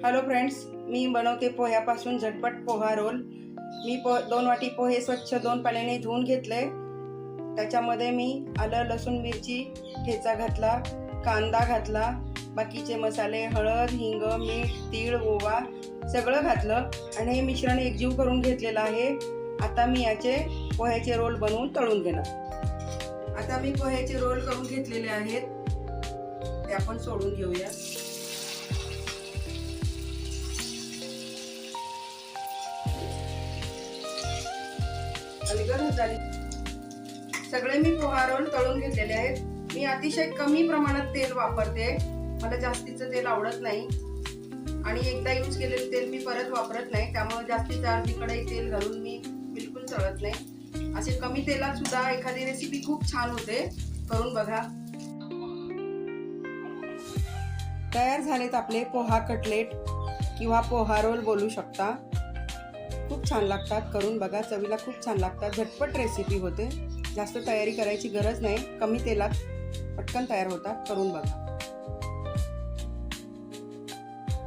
Hello friends, मी बनवते पोह्यापासून झटपट poha role. मी 2 वाटी पोहे स्वच्छ 2 पाण्याने धुवून घेतले। त्याच्यामध्ये मी आलं लसूण मिरची ठेचा घातला, कांदा घातला, बाकीचे मसाले हळद हिंग मीठ तीळ ओवा सगळं घातलं आणि हे मिश्रण एकजीव करून घेतलेलं आहे। आता मी याचे पोह्याचे रोल बनवून तळून घेणार। आता मी पोह्याचे रोल करून घेतलेले आहेत, ते आपण सोडून घेऊया। सगळे मी पोहा रोल तळून घेतलेले आहेत। मी अतिशय कमी प्रमाणात तेल वापरते, मला जास्तीचं तेल आवडत नाही आणि एकदा यूज केलेलं तेल मी परत वापरत नाही, त्यामुळे जास्तीचं अर्धी कढई तेल घालून मी बिलकुल तळत नाही। असे कमी तेलात सुद्धा एखादी रेसिपी खूप छान होते, करून बघा। तयार झालेत आपले पोहा कटलेट किंवा पोहा रोल बोलू शकता। खूप छान लागतात, करून बघा, चवीला खूप छान लागतात। झटपट रेसिपी होते, जास्त तयारी करायची गरज नाही, कमी तेलात पटकन तयार होतात, करून बघा।